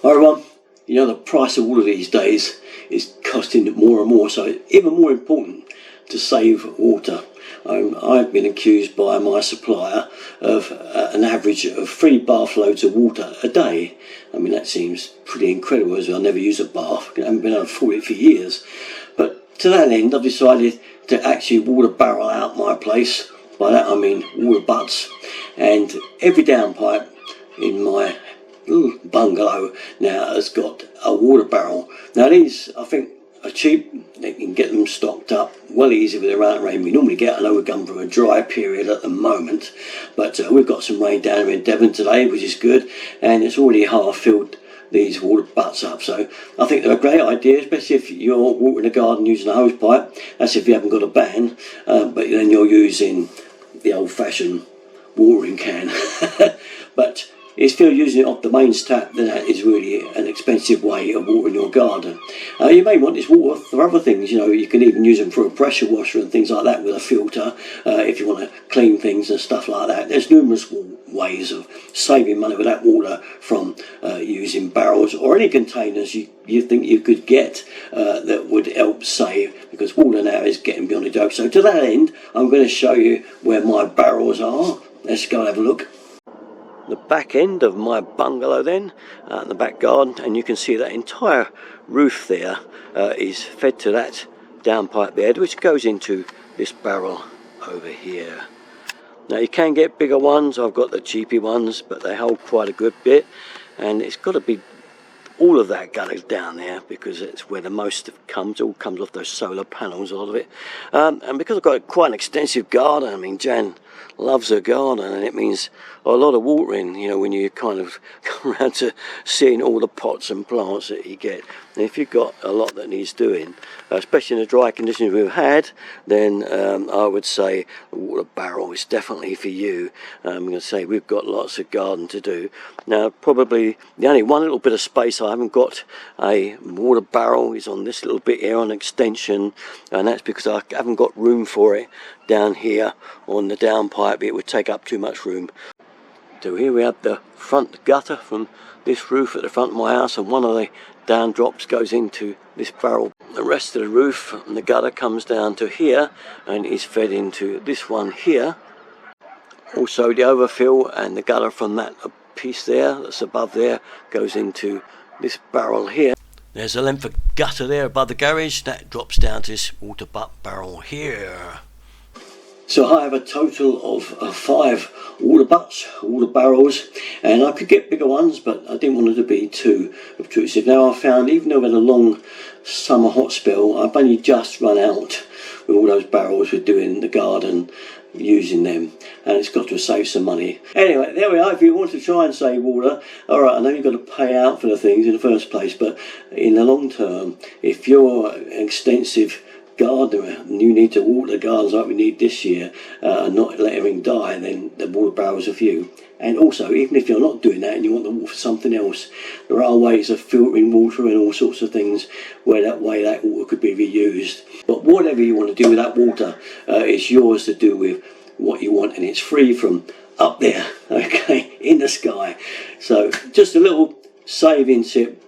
Hi everyone, you know the price of water these days is costing more and more, so it's even more important to save water. I've been accused by my supplier of an average of 3 bath loads of water a day. I mean, that seems pretty incredible, as I never use a bath. I haven't been able to afford it for years. But to that end, I've decided to actually water barrel out my place. By that I mean water butts, and every downpipe in my little bungalow now has got a water barrel. Now these, I think, are cheap. They can get them stocked up well easy with the amount of rain we normally get. I know we're going through a dry period at the moment, but we've got some rain down here in Devon today, which is good, and it's already half filled these water butts up. So I think they're a great idea, especially if you're watering the garden using a hose pipe. That's if you haven't got a ban, but then you're using the old-fashioned watering can. But if you're using it off the mains tap, then that is really an expensive way of watering your garden. You may want this water for other things. You know, you can even use them for a pressure washer and things like that with a filter, if you want to clean things and stuff like that. There's numerous ways of saving money with that water from using barrels or any containers you think you could get that would help save, because water now is getting beyond a joke. So to that end, I'm going to show you where my barrels are. Let's go and have a look. The back end of my bungalow then, the back garden, and you can see that entire roof there is fed to that downpipe bed, which goes into this barrel over here. Now you can get bigger ones. I've got the cheapy ones, but they hold quite a good bit, and it's got to be all of that gutters down there because it's where the most comes. It all comes off those solar panels, a lot of it. And because I've got quite an extensive garden, I mean, Jan loves her garden, and it means a lot of watering, you know, when you kind of come around to seeing all the pots and plants that you get. And if you've got a lot that needs doing, especially in the dry conditions we've had, then I would say the water barrel is definitely for you. I'm going to say we've got lots of garden to do. Now, probably the only one little bit of space I haven't got a water barrel is on this little bit here on extension, and that's because I haven't got room for it down here on the downpipe. It would take up too much room. So here we have the front gutter from this roof at the front of my house, and one of the down drops goes into this barrel. The rest of the roof and the gutter comes down to here and is fed into this one here. Also the overfill and the gutter from that piece there that's above there goes into this barrel here. There's a length of gutter there above the garage that drops down to this water butt barrel here. So I have a total of 5 water butts, water barrels, and I could get bigger ones, but I didn't want it to be too obtrusive. Now I found, even though we had a long summer hot spell, I've only just run out with all those barrels we're doing in the garden, using them, and it's got to save some money. Anyway, there we are. If you want to try and save water, alright, I know you've got to pay out for the things in the first place, but in the long term, if you're an extensive gardener and you need to water the gardens like we need this year and not let everything die, then the water barrels are for you. And also, even if you're not doing that and you want the water for something else, there are ways of filtering water and all sorts of things where that water could be reused. But whatever you want to do with that water, it's yours to do with what you want, and it's free from up there, okay, in the sky. So just a little saving tip